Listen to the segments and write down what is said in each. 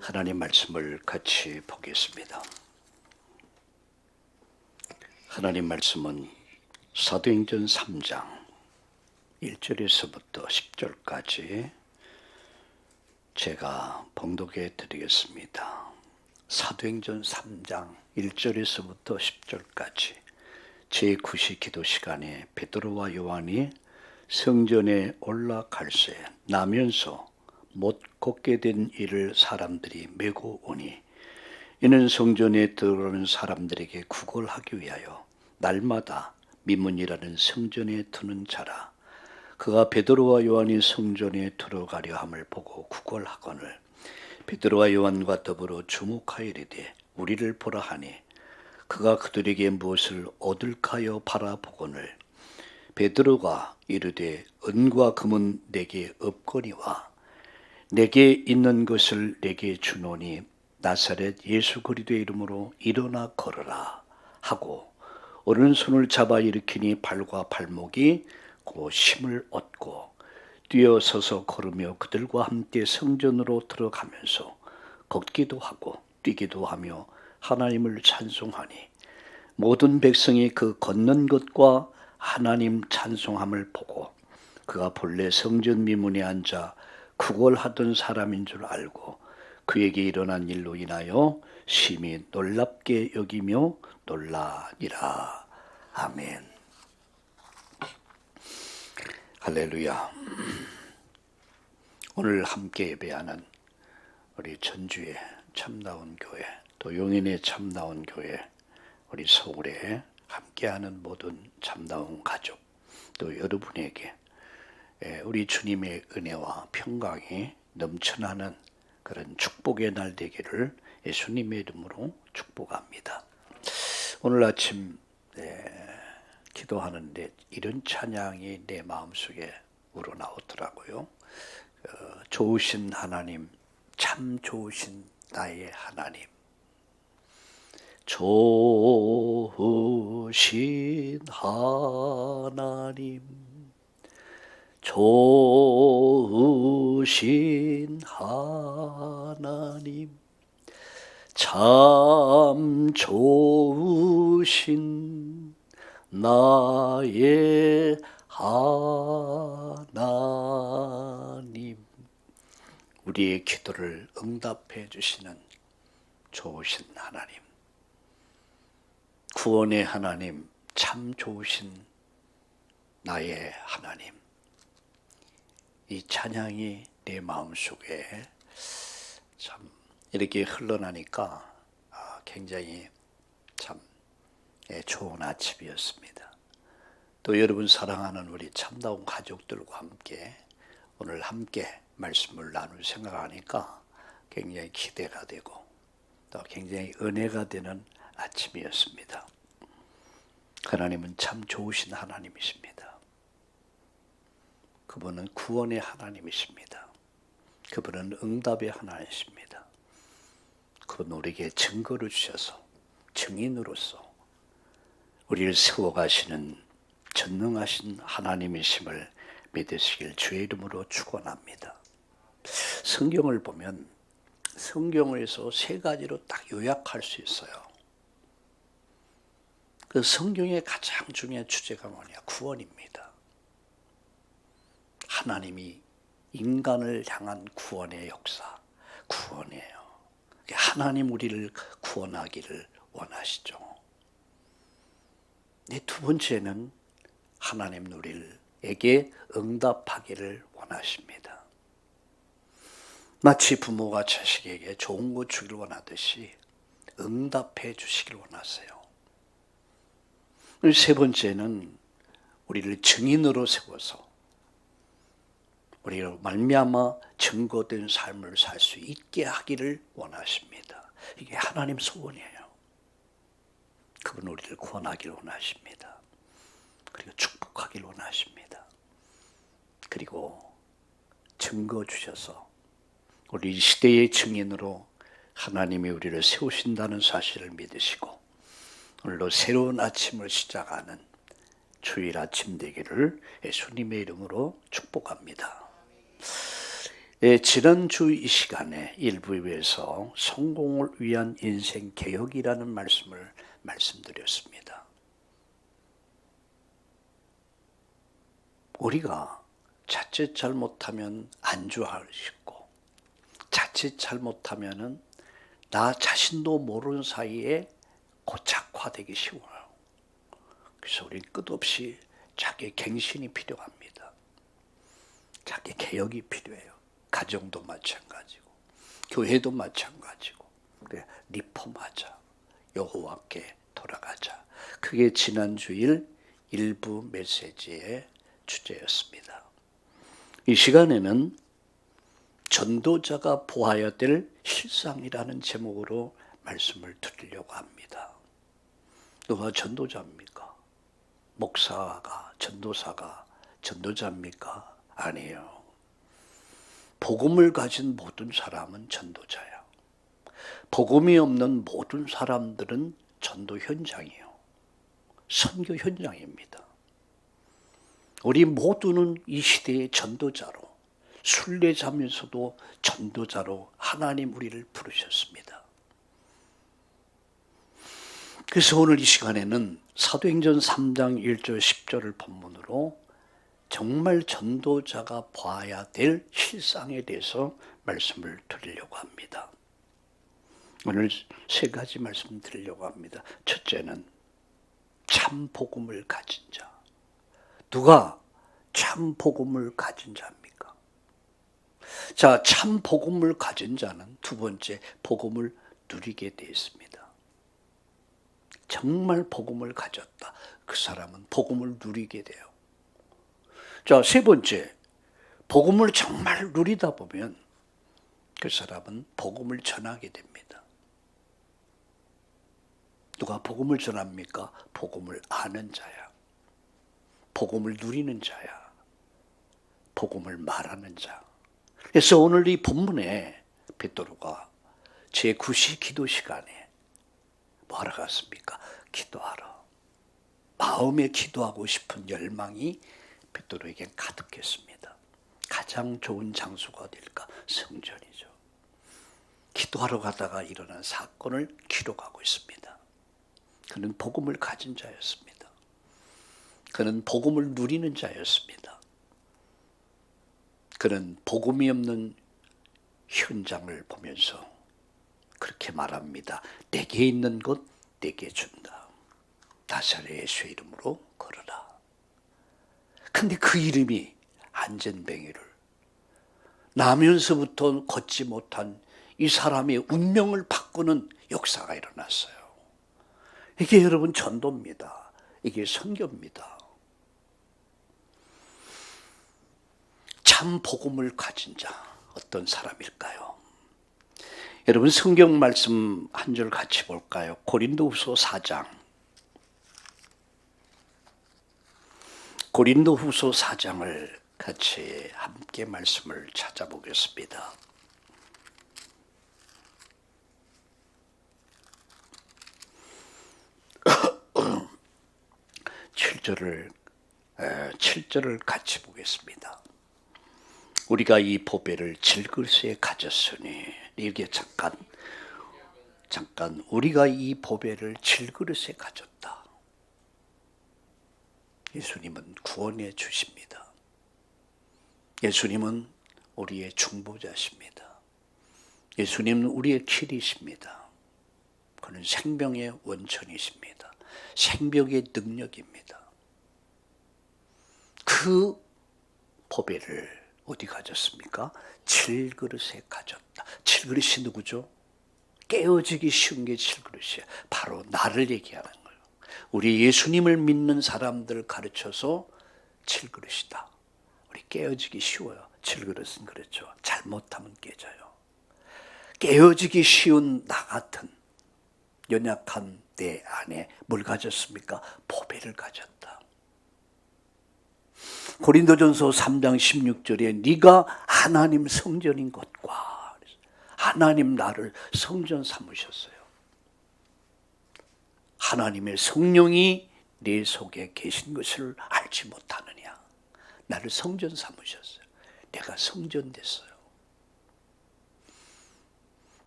하나님 말씀을 같이 보겠습니다. 하나님 말씀은 사도행전 3장 1절에서부터 10절까지 제가 봉독해 드리겠습니다. 사도행전 3장 1절에서부터 10절까지 제9시 기도 시간에 베드로와 요한이 성전에 올라갈새 나면서 못 걷게 된 이를 사람들이 메고 오니 이는 성전에 들어오는 사람들에게 구걸하기 위하여 날마다 미문이라는 성전에 드는 자라. 그가 베드로와 요한이 성전에 들어가려 함을 보고 구걸하거늘 베드로와 요한과 더불어 주목하이르되 우리를 보라 하니 그가 그들에게 무엇을 얻을까요 바라보거늘 베드로가 이르되 은과 금은 내게 없거니와 내게 있는 것을 내게 주노니 나사렛 예수 그리스도의 이름으로 일어나 걸어라 하고 오른손을 잡아 일으키니 발과 발목이 곧 힘을 얻고 뛰어서서 걸으며 그들과 함께 성전으로 들어가면서 걷기도 하고 뛰기도 하며 하나님을 찬송하니 모든 백성이 그 걷는 것과 하나님 찬송함을 보고 그가 본래 성전 미문에 앉아 구걸하던 사람인 줄 알고 그에게 일어난 일로 인하여 심히 놀랍게 여기며 놀라니라. 아멘. 할렐루야. 오늘 함께 예배하는 우리 전주의 참나온 교회, 또 용인의 참나온 교회, 우리 서울에 함께하는 모든 참나온 가족, 또 여러분에게 우리 주님의 은혜와 평강이 넘쳐나는 그런 축복의 날 되기를 예수님의 이름으로 축복합니다. 오늘 아침 기도하는데 이런 찬양이 내 마음속에 우러나오더라고요. 좋으신 하나님, 참 좋으신 나의 하나님, 좋으신 하나님, 좋으신 하나님, 참 좋으신 나의 하나님. 우리의 기도를 응답해 주시는 좋으신 하나님, 구원의 하나님, 참 좋으신 나의 하나님. 이 찬양이 내 마음속에 참 이렇게 흘러나니까 굉장히 참 좋은 아침이었습니다. 또 여러분 사랑하는 우리 참다운 가족들과 함께 오늘 함께 말씀을 나눌 생각하니까 굉장히 기대가 되고 또 굉장히 은혜가 되는 아침이었습니다. 하나님은 참 좋으신 하나님이십니다. 그분은 구원의 하나님이십니다. 그분은 응답의 하나님이십니다. 그분은 우리에게 증거를 주셔서 증인으로서 우리를 세워가시는 전능하신 하나님이심을 믿으시길 주의 이름으로 축원합니다. 성경을 보면 성경에서 세 가지로 딱 요약할 수 있어요. 그 성경의 가장 중요한 주제가 뭐냐? 구원입니다. 하나님이 인간을 향한 구원의 역사, 구원이에요. 하나님 우리를 구원하기를 원하시죠. 두 번째는 하나님 우리에게 응답하기를 원하십니다. 마치 부모가 자식에게 좋은 것 주기를 원하듯이 응답해 주시기를 원하세요. 세 번째는 우리를 증인으로 세워서 우리로 말미암아 증거된 삶을 살 수 있게 하기를 원하십니다. 이게 하나님 소원이에요. 그분 우리를 구원하기를 원하십니다. 그리고 축복하기를 원하십니다. 그리고 증거 주셔서 우리 시대의 증인으로 하나님이 우리를 세우신다는 사실을 믿으시고 오늘도 새로운 아침을 시작하는 주일 아침 되기를 예수님의 이름으로 축복합니다. 지난주 이 시간에 일부에서 성공을 위한 인생 개혁이라는 말씀을 말씀드렸습니다. 우리가 자칫 잘못하면 안주할 수 있고, 자칫 잘못하면 나 자신도 모르는 사이에 고착화되기 쉬워요. 그래서 우리 끝없이 자기 갱신이 필요합니다. 자기 개혁이 필요해요. 가정도 마찬가지고, 교회도 마찬가지고. 그래, 리폼하자. 여호와께 돌아가자. 그게 지난주일 일부 메시지의 주제였습니다. 이 시간에는 전도자가 보아야 될 실상이라는 제목으로 말씀을 드리려고 합니다. 누가 전도자입니까? 목사가, 전도사가 전도자입니까? 아니에요. 복음을 가진 모든 사람은 전도자야. 복음이 없는 모든 사람들은 전도 현장이에요. 선교 현장입니다. 우리 모두는 이 시대의 전도자로, 순례자면서도 전도자로 하나님 우리를 부르셨습니다. 그래서 오늘 이 시간에는 사도행전 3장 1절 10절을 본문으로 정말 전도자가 봐야 될 실상에 대해서 말씀을 드리려고 합니다. 오늘 세 가지 말씀 드리려고 합니다. 첫째는 참 복음을 가진 자. 누가 참 복음을 가진 자입니까? 자, 참 복음을 가진 자는 두 번째, 복음을 누리게 되어 있습니다. 정말 복음을 가졌다. 그 사람은 복음을 누리게 돼요. 자, 세 번째, 복음을 정말 누리다 보면 그 사람은 복음을 전하게 됩니다. 누가 복음을 전합니까? 복음을 아는 자야. 복음을 누리는 자야. 복음을 말하는 자. 그래서 오늘 이 본문에 베드로가 제9시 기도 시간에 뭐 하러 갔습니까? 기도하러. 마음에 기도하고 싶은 열망이 베드로에겐 가득했습니다. 가장 좋은 장소가 어딜까? 성전이죠. 기도하러 가다가 일어난 사건을 기록하고 있습니다. 그는 복음을 가진 자였습니다. 그는 복음을 누리는 자였습니다. 그는 복음이 없는 현장을 보면서 그렇게 말합니다. 내게 있는 것 내게 준다. 나사렛 예수의 이름으로 걸어라. 근데 그 이름이 안전뱅이를 나면서부터 걷지 못한 이 사람의 운명을 바꾸는 역사가 일어났어요. 이게 여러분 전도입니다. 이게 선교입니다. 참 복음을 가진 자 어떤 사람일까요? 여러분 성경 말씀 한 절 같이 볼까요? 고린도후서 4장. 고린도후서 4장을 같이 함께 말씀을 찾아보겠습니다. 7절을 같이 보겠습니다. 우리가 이 보배를 질그릇에 가졌으니, 이게 잠깐 우리가 이 보배를 질그릇에 가졌다. 예수님은 구원해 주십니다. 예수님은 우리의 중보자십니다. 예수님은 우리의 길이십니다. 그는 생명의 원천이십니다. 생명의 능력입니다. 그 보배를 어디 가졌습니까? 질그릇에 가졌다. 질그릇이 누구죠? 깨어지기 쉬운 게 질그릇이야. 바로 나를 얘기하는 거예요. 우리 예수님을 믿는 사람들 가르쳐서 질그릇이다. 우리 깨어지기 쉬워요. 질그릇은 그렇죠. 잘못하면 깨져요. 깨어지기 쉬운 나 같은 연약한 내 안에 뭘 가졌습니까? 보배를 가졌다. 고린도전서 3장 16절에 네가 하나님 성전인 것과, 하나님 나를 성전 삼으셨어요. 하나님의 성령이 내 속에 계신 것을 알지 못하느냐. 나를 성전 삼으셨어요. 내가 성전 됐어요.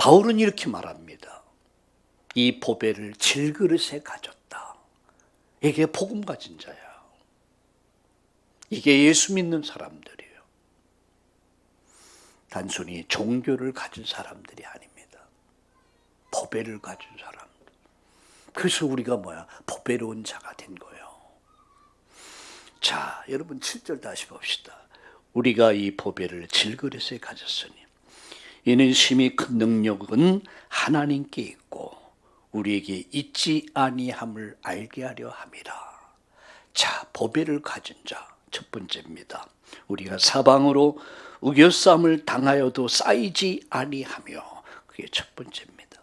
바울은 이렇게 말합니다. 이 보배를 질그릇에 가졌다. 이게 복음 가진 자야. 이게 예수 믿는 사람들이에요. 단순히 종교를 가진 사람들이 아닙니다. 보배를 가진 사람들. 그래서 우리가 보배로운 자가 된 거예요. 자, 여러분 7절 다시 봅시다. 우리가 이 보배를 질그릇에 가졌으니 이는 심히 큰 능력은 하나님께 있고 우리에게 있지 아니함을 알게 하려 함이라. 자, 보배를 가진 자 첫 번째입니다. 우리가 사방으로 우겨쌈을 당하여도 쌓이지 아니하며, 그게 첫 번째입니다.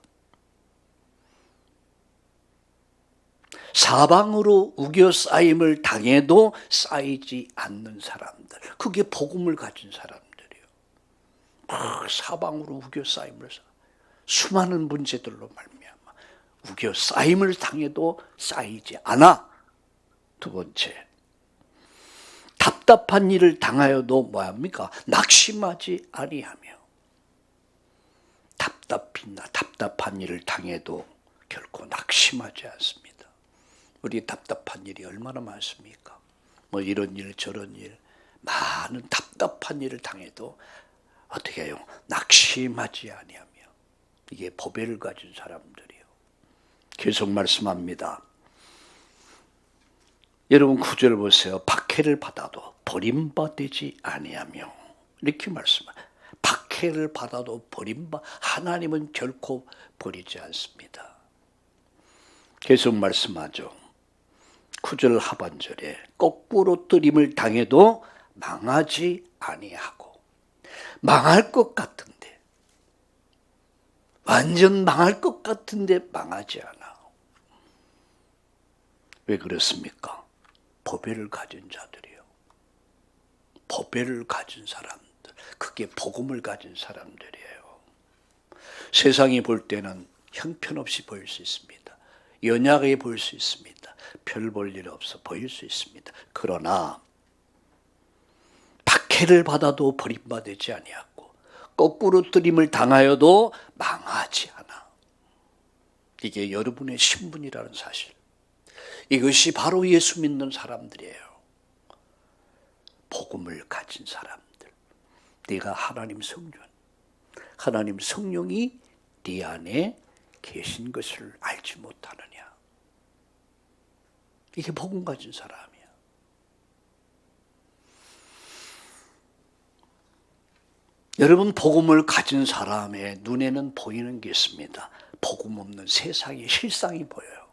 사방으로 우겨싸임을 당해도 쌓이지 않는 사람들, 그게 복음을 가진 사람들이에요. 사방으로 우겨싸임을, 수많은 문제들로 말미암아 우겨싸임을 당해도 쌓이지 않아. 두 번째, 답답한 일을 당하여도 뭐합니까? 낙심하지 아니하며. 답답한 일을 당해도 결코 낙심하지 않습니다. 우리 답답한 일이 얼마나 많습니까? 이런 일 저런 일, 많은 답답한 일을 당해도 어떻게 해요? 낙심하지 아니하며. 이게 보배를 가진 사람들이요. 계속 말씀합니다. 여러분 9절 보세요. 박해를 받아도 버림받지 아니하며, 이렇게 말씀합니다. 박해를 받아도 하나님은 결코 버리지 않습니다. 계속 말씀하죠. 9절 하반절에 거꾸로 뜨림을 당해도 망하지 아니하고. 망할 것 같은데, 완전 망할 것 같은데 망하지 않아. 왜 그렇습니까? 보배를 가진 자들이요. 보배를 가진 사람들, 그게 복음을 가진 사람들이에요. 세상이 볼 때는 형편없이 보일 수 있습니다. 연약하게 보일 수 있습니다. 별 볼 일 없어 보일 수 있습니다. 그러나 박해를 받아도 버림받지 아니하고 거꾸로 뜨림을 당하여도 망하지 않아. 이게 여러분의 신분이라는 사실. 이것이 바로 예수 믿는 사람들이에요. 복음을 가진 사람들. 네가 하나님 성령이 네 안에 계신 것을 알지 못하느냐. 이게 복음 가진 사람이야. 여러분, 복음을 가진 사람의 눈에는 보이는 게 있습니다. 복음 없는 세상의 실상이 보여요.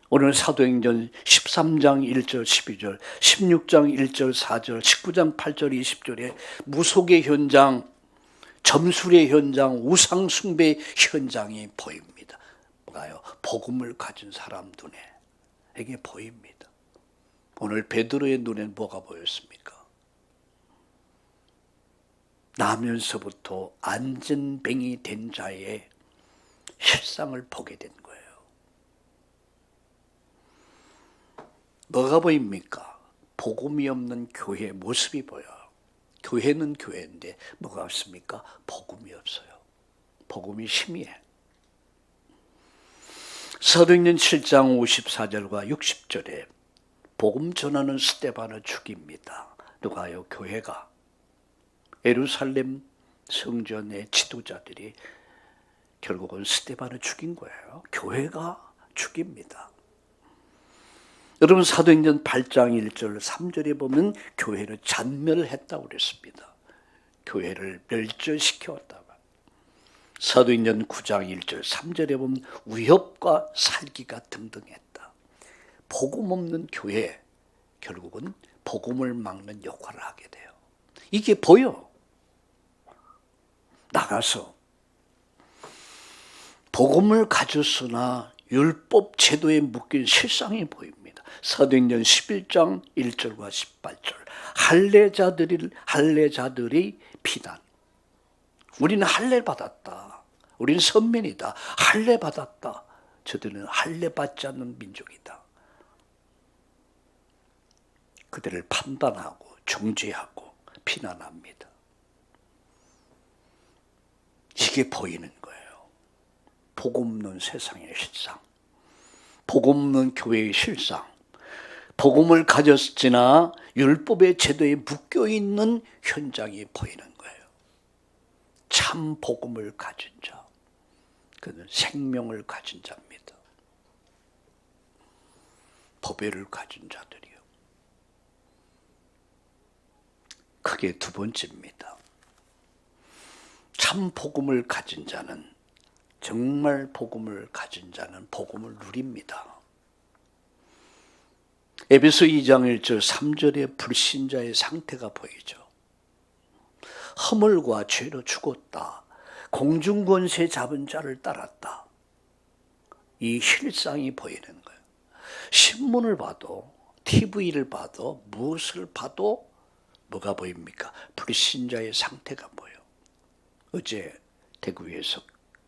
오늘 사도행전 13장 1절 12절, 16장 1절 4절, 19장 8절 20절에 무속의 현장, 점술의 현장, 우상 숭배 현장이 보입니다. 뭐가요? 복음을 가진 사람 눈에 이게 보입니다. 오늘 베드로의 눈엔 뭐가 보였습니까? 나면서부터 안전뱅이 된 자의 실상을 보게 된 거예요. 뭐가 보입니까? 복음이 없는 교회의 모습이 보여요. 교회는 교회인데 뭐가 없습니까? 복음이 없어요. 복음이 희미해. 사도행전 7장 54절과 60절에 복음 전하는 스데반을 죽입니다. 누가요? 교회가. 예루살렘 성전의 지도자들이 결국은 스데반을 죽인 거예요. 교회가 죽입니다. 여러분 사도행전 8장 1절 3절에 보면 교회를 잔멸했다고 그랬습니다. 교회를 멸절시켜왔다고. 사도행전 9장 1절 3절에 보면 위협과 살기가 등등했다. 복음 없는 교회, 결국은 복음을 막는 역할을 하게 돼요. 이게 보여. 나가서 복음을 가졌으나 율법 제도에 묶인 실상이 보입니다. 사도행전 11장 1절과 18절 할례자들이 비난. 우리는 할례 받았다. 우리는 선민이다. 할례 받았다. 저들은 할례 받지 않는 민족이다. 그들을 판단하고 중재하고 비난합니다. 그게 보이는 거예요. 복음 없는 세상의 실상, 복음 없는 교회의 실상, 복음을 가졌으나 율법의 제도에 묶여있는 현장이 보이는 거예요. 참 복음을 가진 자, 그는 생명을 가진 자입니다. 법회를 가진 자들이요. 그게 두 번째입니다. 참 복음을 가진 자는, 정말 복음을 가진 자는 복음을 누립니다. 에베소 2장 1절 3절의 불신자의 상태가 보이죠. 허물과 죄로 죽었다. 공중권세 잡은 자를 따랐다. 이 실상이 보이는 거예요. 신문을 봐도, TV를 봐도, 무엇을 봐도 뭐가 보입니까? 불신자의 상태가 보여요. 어제 대구에서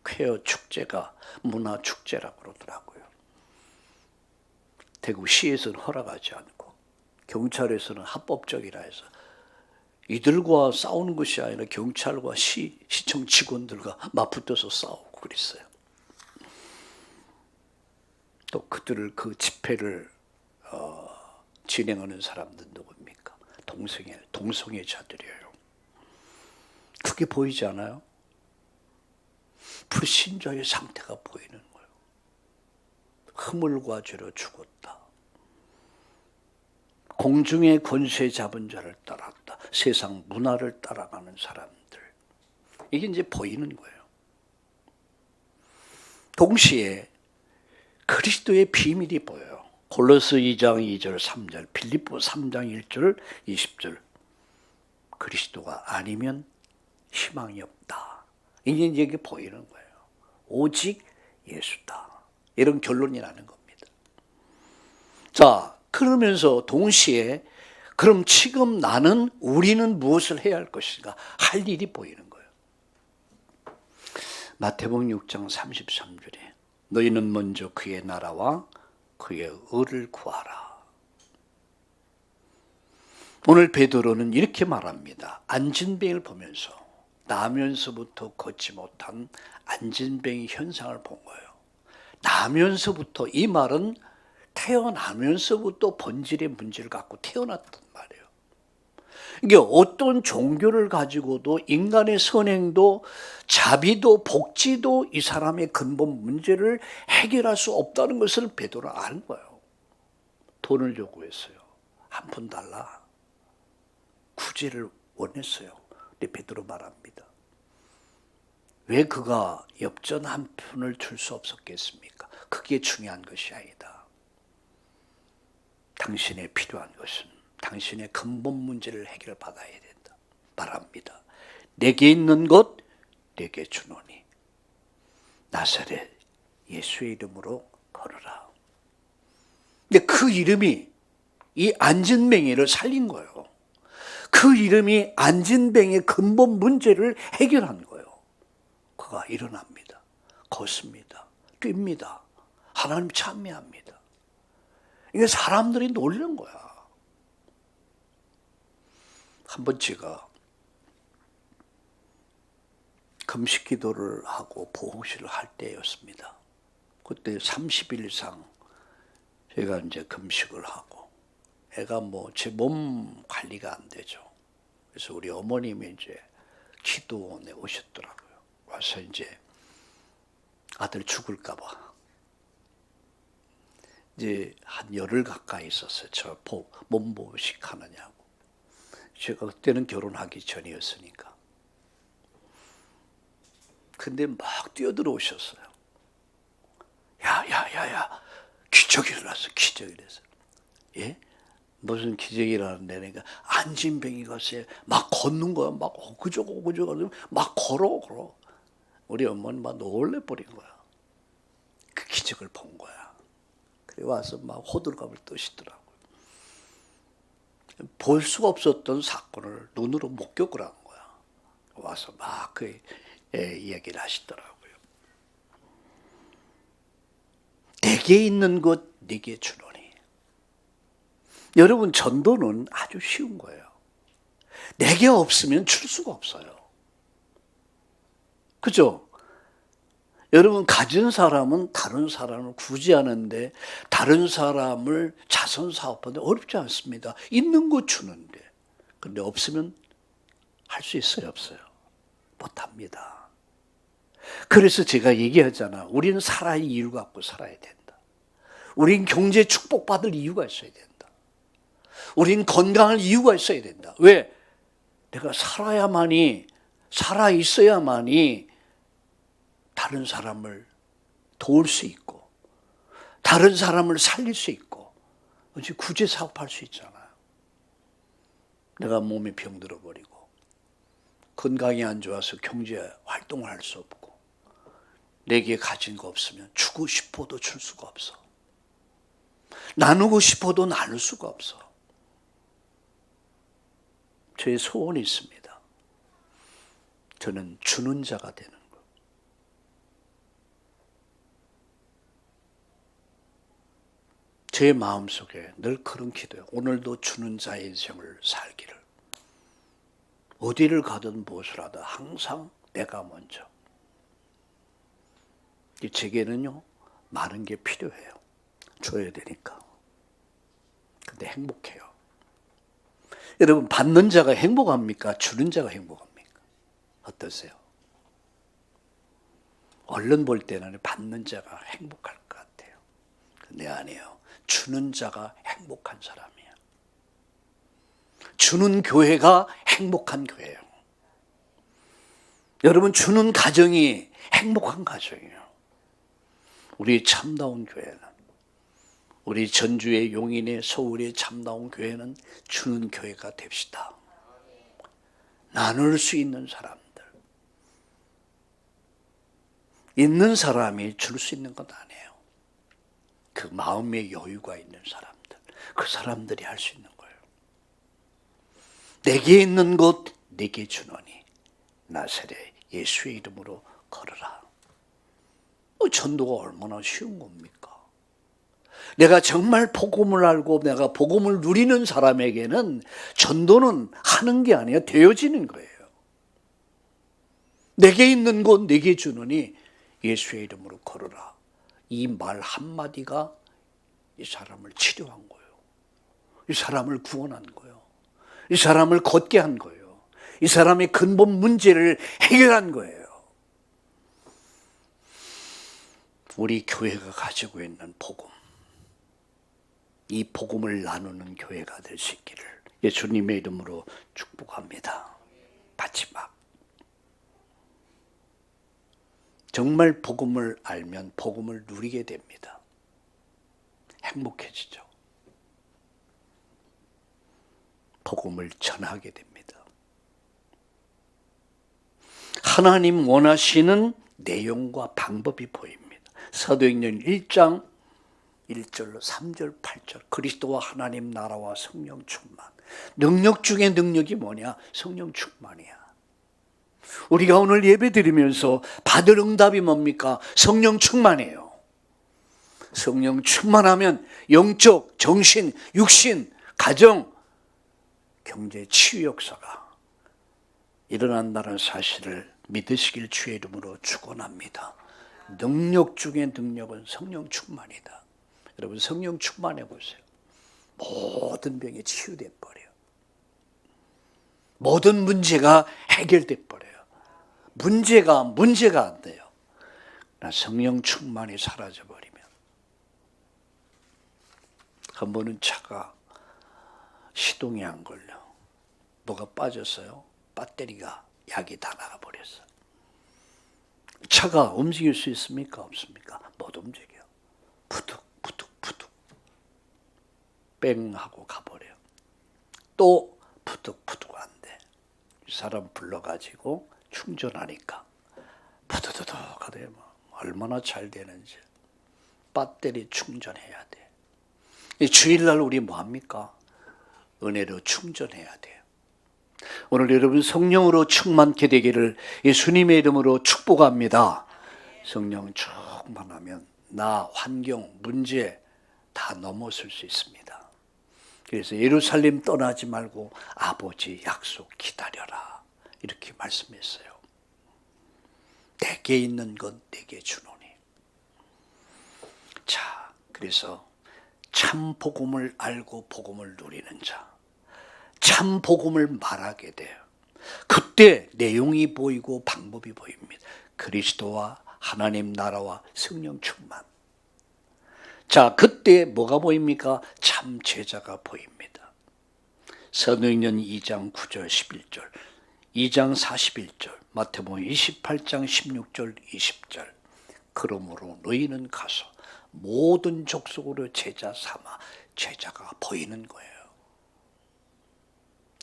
퀘어 축제가 문화축제라고 그러더라고요. 대구시에서는 허락하지 않고 경찰에서는 합법적이라 해서 이들과 싸우는 것이 아니라 경찰과 시청 직원들과 맞붙어서 싸우고 그랬어요. 또 그들을, 그 집회를 진행하는 사람들 누굽니까? 동성애자들이에요. 그게 보이지 않아요? 불신자의 상태가 보이는 거예요. 허물과 죄로 죽었다. 공중의 권세 잡은 자를 따랐다. 세상 문화를 따라가는 사람들. 이게 이제 보이는 거예요. 동시에 그리스도의 비밀이 보여요. 골로새 2장 2절 3절, 빌립보 3장 1절 20절. 그리스도가 아니면 희망이 없다. 이게 보이는 거예요. 오직 예수다. 이런 결론이 나는 겁니다. 자, 그러면서 동시에 그럼 지금 우리는 무엇을 해야 할 것인가? 할 일이 보이는 거예요. 마태복음 6장 33절에 너희는 먼저 그의 나라와 그의 의를 구하라. 오늘 베드로는 이렇게 말합니다. 안진뱅이를 보면서 나면서부터 걷지 못한 안진뱅이 현상을 본 거예요. 나면서부터, 이 말은 태어나면서부터 본질의 문제를 갖고 태어났단 말이에요. 이게 어떤 종교를 가지고도 인간의 선행도 자비도 복지도 이 사람의 근본 문제를 해결할 수 없다는 것을 베드로가 아는 거예요. 돈을 요구했어요. 한 푼 달라. 구제를 원했어요. 근데 베드로 말합니다. 왜 그가 엽전 한 푼을 줄 수 없었겠습니까? 그게 중요한 것이 아니다. 당신의 필요한 것은 당신의 근본 문제를 해결받아야 된다. 말합니다. 내게 있는 것 내게 주노니 나사렛 예수의 이름으로 걸어라. 근데 그 이름이 이 안진뱅이를 살린 거예요. 그 이름이 안진뱅이의 근본 문제를 해결한 거예요. 그가 일어납니다. 걷습니다. 뜁니다. 하나님 찬미합니다. 이게 사람들이 놀란 거야. 한번 제가 금식 기도를 하고 보호실을 할 때였습니다. 그때 30일 이상 제가 이제 금식을 하고 애가 제 몸 관리가 안 되죠. 그래서 우리 어머님이 이제 기도원에 오셨더라고요. 와서 이제 아들 죽을까봐 이제 한 열흘 가까이 있었어요. 저 몸보식 하느냐고. 제가 그때는 결혼하기 전이었으니까. 근데 막 뛰어들어오셨어요. 야, 기적이 일어났어, 기적이 일어났어. 예? 무슨 기적이 일어났는데, 그러니까 안진뱅이가 막 걷는 거야. 막 오그저그 막 걸어. 우리 엄마는 막 놀래버린 거야. 그 기적을 본 거야. 그래 와서 막 호들갑을 떠시더라고요. 볼 수가 없었던 사건을 눈으로 목격을 한 거야. 와서 막 그 이야기를 하시더라고요. 내게 있는 것 내게 주노니. 여러분, 전도는 아주 쉬운 거예요. 내게 없으면 줄 수가 없어요. 그죠? 여러분, 가진 사람은 다른 사람을 구제하는데, 다른 사람을 자선 사업하는데 어렵지 않습니다. 있는 거 주는데. 근데 없으면 할 수 있어요, 없어요? 못합니다. 그래서 제가 얘기하잖아. 우리는 살아야 이유 갖고 살아야 된다. 우린 경제 축복받을 이유가 있어야 된다. 우린 건강할 이유가 있어야 된다. 왜? 내가 살아 있어야만이 다른 사람을 도울 수 있고, 다른 사람을 살릴 수 있고, 구제 사업할 수 있잖아요. 내가 몸에 병들어 버리고, 건강이 안 좋아서 경제 활동을 할 수 없고, 내게 가진 거 없으면 주고 싶어도 줄 수가 없어. 나누고 싶어도 나눌 수가 없어. 저의 소원이 있습니다. 저는 주는 자가 되는 거. 제 마음속에 늘 그런 기도예요. 오늘도 주는 자의 인생을 살기를. 어디를 가든 무엇을 하든 항상 내가 먼저. 제게는요, 많은 게 필요해요. 줘야 되니까. 근데 행복해요. 여러분, 받는 자가 행복합니까? 주는 자가 행복합니까? 어떠세요? 얼른 볼 때는 받는 자가 행복할 것 같아요. 근데 아니에요. 주는 자가 행복한 사람이에요. 주는 교회가 행복한 교회예요. 여러분, 주는 가정이 행복한 가정이에요. 우리 참다운 교회는, 우리 전주의 용인의 서울의 참다운 교회는 주는 교회가 됩시다. 나눌 수 있는 사람들. 있는 사람이 줄 수 있는 건 아니에요. 그 마음의 여유가 있는 사람들. 그 사람들이 할 수 있는 거예요. 내게 있는 것 내게 주노니 나사렛 예수의 이름으로 걸어라. 전도가 얼마나 쉬운 겁니까? 내가 정말 복음을 알고 내가 복음을 누리는 사람에게는 전도는 하는 게 아니라 되어지는 거예요. 내게 있는 것 내게 주노니 예수의 이름으로 걸어라. 이 말 한마디가 이 사람을 치료한 거예요. 이 사람을 구원한 거예요. 이 사람을 걷게 한 거예요. 이 사람의 근본 문제를 해결한 거예요. 우리 교회가 가지고 있는 복음, 이 복음을 나누는 교회가 될 수 있기를 예수님의 이름으로 축복합니다. 마지막, 정말 복음을 알면 복음을 누리게 됩니다. 행복해지죠. 복음을 전하게 됩니다. 하나님 원하시는 내용과 방법이 보입니다. 사도행전 1장 1절로 3절 8절 그리스도와 하나님 나라와 성령 충만. 능력 중에 능력이 뭐냐? 성령 충만이야. 우리가 오늘 예배 드리면서 받을 응답이 뭡니까? 성령 충만이에요. 성령 충만하면 영적, 정신, 육신, 가정, 경제, 치유 역사가 일어난다는 사실을 믿으시길 주의 이름으로 축원합니다. 능력 중에 능력은 성령 충만이다. 여러분, 성령 충만해 보세요. 모든 병이 치유돼 버려요. 모든 문제가 해결돼 버려요. 문제가 안 돼요. 성령 충만이 사라져 버리면. 한 번은 차가 시동이 안 걸려. 뭐가 빠졌어요? 배터리가 약이 다 나가버렸어. 차가 움직일 수 있습니까? 없습니까? 못 움직여. 푸득 뺑 하고 가버려요. 또 푸득 안 돼. 이 사람 불러가지고 충전하니까 푸드드드 하대요. 얼마나 잘 되는지. 배터리 충전해야 돼. 이 주일날 우리 뭐합니까? 은혜로 충전해야 돼요. 오늘 여러분 성령으로 충만케 되기를 예수님의 이름으로 축복합니다. 성령 충만하면 나, 환경, 문제 다 넘어설 수 있습니다. 그래서 예루살렘 떠나지 말고 아버지 약속 기다려라. 이렇게 말씀했어요. 내게 있는 것 내게 주노니. 자, 그래서 참 복음을 알고 복음을 누리는 자, 참 복음을 말하게 돼요. 그때 내용이 보이고 방법이 보입니다. 그리스도와 하나님 나라와 성령 충만. 자, 그때 뭐가 보입니까? 참 제자가 보입니다. 사도행전 2장 9절 11절, 2장 41절, 마태복음 28장 16절 20절. 그러므로 너희는 가서 모든 족속으로 제자 삼아. 제자가 보이는 거예요.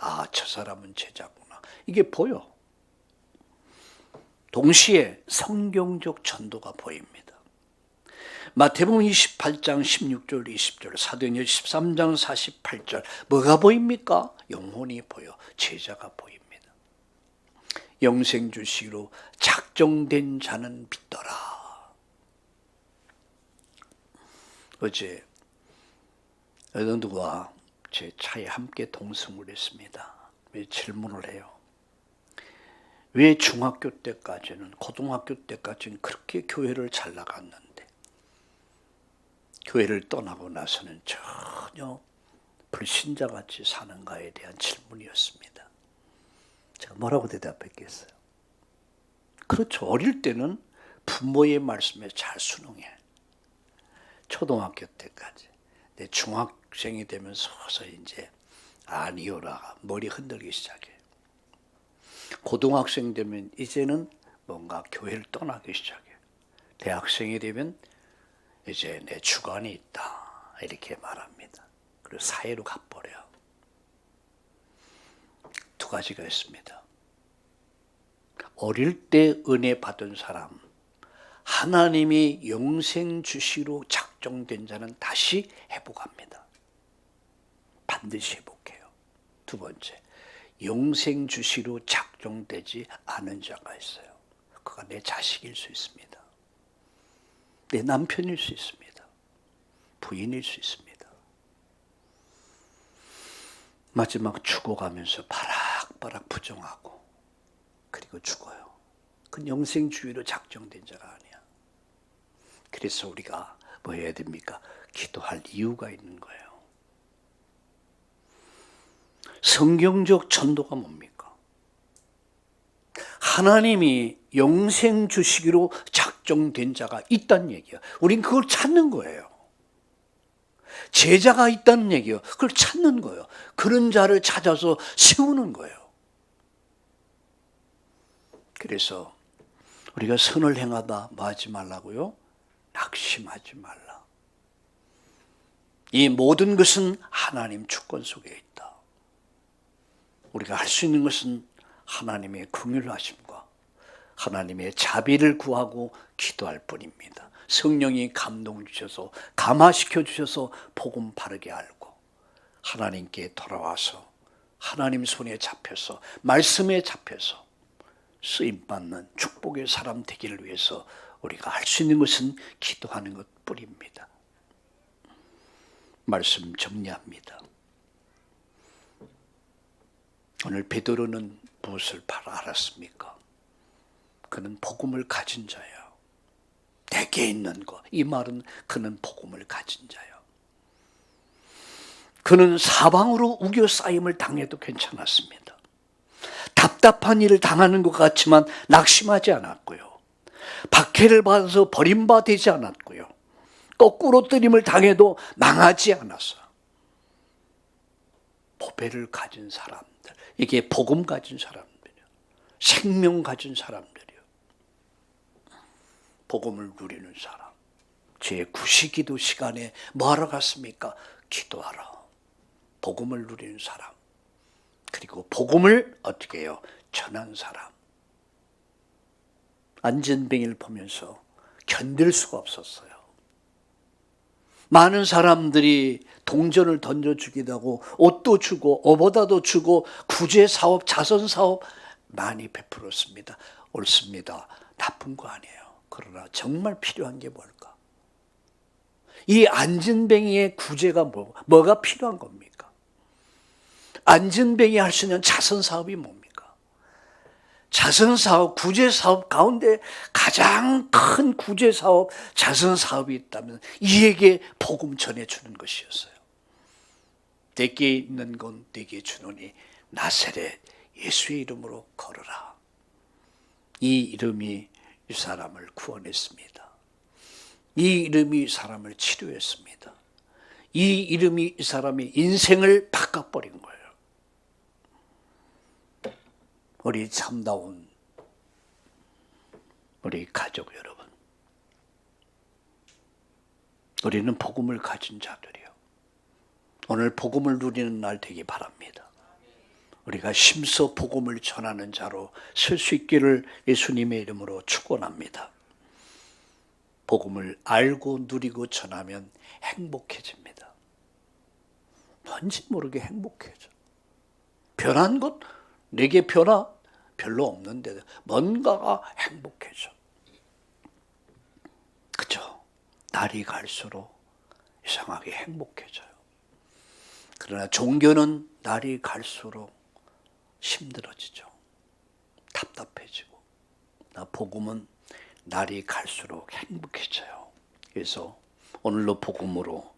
아, 저 사람은 제자구나. 이게 보여. 동시에 성경적 전도가 보입니다. 마태복음 28장 16절 20절, 사도행전 13장 48절. 뭐가 보입니까? 영혼이 보여. 제자가 보입니다. 영생 주시기로 작정된 자는 믿더라. 어제 어느 누가 제 차에 함께 동승을 했습니다. 질문을 해요. 왜 중학교 때까지는, 고등학교 때까지는 그렇게 교회를 잘 나갔는데 교회를 떠나고 나서는 전혀 불신자같이 사는가에 대한 질문이었습니다. 제가 뭐라고 대답했겠어요? 그렇죠. 어릴 때는 부모의 말씀에 잘 순응해. 초등학교 때까지. 근데 중학생이 되면서 이제 아니오라 머리 흔들기 시작해. 고등학생 되면 이제는 뭔가 교회를 떠나기 시작해. 대학생이 되면 이제 내 주관이 있다 이렇게 말합니다. 그리고 사회로 가버려. 두 가지가 있습니다. 어릴 때 은혜 받은 사람, 하나님이 영생 주시로 작정된 자는 다시 회복합니다. 반드시 회복해요. 두 번째, 영생 주시로 작정되지 않은 자가 있어요. 그가 내 자식일 수 있습니다. 내 남편일 수 있습니다. 부인일 수 있습니다. 마지막 죽어가면서 바락바락 부정하고 그리고 죽어요. 그건 영생주의로 작정된 자가 아니야. 그래서 우리가 뭐 해야 됩니까? 기도할 이유가 있는 거예요. 성경적 전도가 뭡니까? 하나님이 영생 주시기로 작정된 자가 있다는 얘기야. 우린 그걸 찾는 거예요. 제자가 있다는 얘기예요. 그걸 찾는 거예요. 그런 자를 찾아서 세우는 거예요. 그래서 우리가 선을 행하다 뭐 하지 말라고요? 낙심하지 말라. 이 모든 것은 하나님 주권 속에 있다. 우리가 할 수 있는 것은 하나님의 긍휼하심과 하나님의 자비를 구하고 기도할 뿐입니다. 성령이 감동 주셔서 감화시켜 주셔서 복음 바르게 알고 하나님께 돌아와서 하나님 손에 잡혀서 말씀에 잡혀서 쓰임받는 축복의 사람 되기를 위해서 우리가 할 수 있는 것은 기도하는 것뿐입니다. 말씀 정리합니다. 오늘 베드로는 무엇을 바로 알았습니까? 그는 복음을 가진 자예요. 내게 있는 것. 이 말은 그는 복음을 가진 자예요. 그는 사방으로 우겨싸임을 당해도 괜찮았습니다. 답답한 일을 당하는 것 같지만 낙심하지 않았고요. 박해를 받아서 버림받지 않았고요. 거꾸로 뜨림을 당해도 망하지 않았어. 보배를 가진 사람들, 이게 복음 가진 사람들이요. 생명 가진 사람들이요. 복음을 누리는 사람. 제 구시기도 시간에 뭐하러 갔습니까? 기도하러. 복음을 누리는 사람. 그리고 복음을 어떻게 해요? 전한 사람. 안전뱅이를 보면서 견딜 수가 없었어요. 많은 사람들이 동전을 던져주기도 하고 옷도 주고 옷보다도 주고 구제사업, 자선사업 많이 베풀었습니다. 옳습니다. 나쁜 거 아니에요. 그러나 정말 필요한 게 뭘까? 이 안전뱅이의 구제가 뭐가 필요한 겁니까? 안전뱅이 할 수 있는 자선사업이 뭡니까? 자선사업, 구제사업 가운데 가장 큰 구제사업, 자선사업이 있다면 이에게 복음 전해주는 것이었어요. 내게 있는 건 내게 주노니 나사렛 예수의 이름으로 걸어라. 이 이름이 이 사람을 구원했습니다. 이 이름이 이 사람을 치료했습니다. 이 이름이 이 사람의 인생을 바꿔버린 거예요. 우리 참다운 우리 가족 여러분, 우리는 복음을 가진 자들이요. 오늘 복음을 누리는 날 되기 바랍니다. 우리가 심서 복음을 전하는 자로 설 수 있기를 예수님의 이름으로 축원합니다. 복음을 알고 누리고 전하면 행복해집니다. 뭔지 모르게 행복해져. 변한 것, 내게 변화 별로 없는데 뭔가가 행복해져. 그죠? 날이 갈수록 이상하게 행복해져요. 그러나 종교는 날이 갈수록 힘들어지죠. 답답해지고. 복음은 날이 갈수록 행복해져요. 그래서 오늘로 복음으로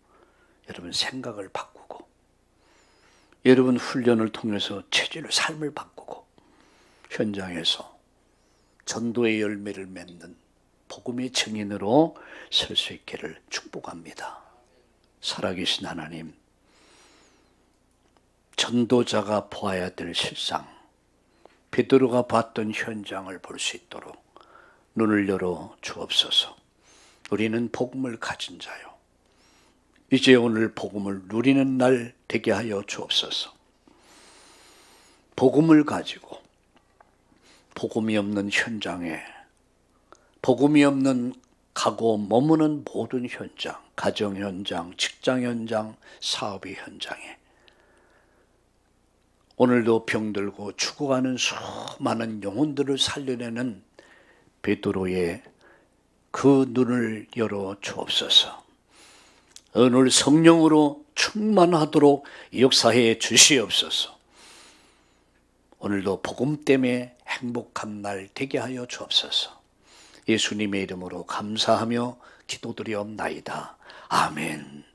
여러분 생각을 바꾸고, 여러분 훈련을 통해서 체질을 삶을 바꾸고, 현장에서 전도의 열매를 맺는 복음의 증인으로 설 수 있기를 축복합니다. 살아계신 하나님, 전도자가 보아야 될 실상, 베드로가 봤던 현장을 볼 수 있도록 눈을 열어 주옵소서. 우리는 복음을 가진 자요. 이제 오늘 복음을 누리는 날 되게 하여 주옵소서. 복음을 가지고 복음이 없는 현장에, 복음이 없는 가고 머무는 모든 현장, 가정 현장, 직장 현장, 사업의 현장에 오늘도 병들고 죽어가는 수많은 영혼들을 살려내는 베드로의 그 눈을 열어 주옵소서. 오늘 성령으로 충만하도록 역사해 주시옵소서. 오늘도 복음 때문에 행복한 날 되게 하여 주옵소서. 예수님의 이름으로 감사하며 기도드리옵나이다. 아멘.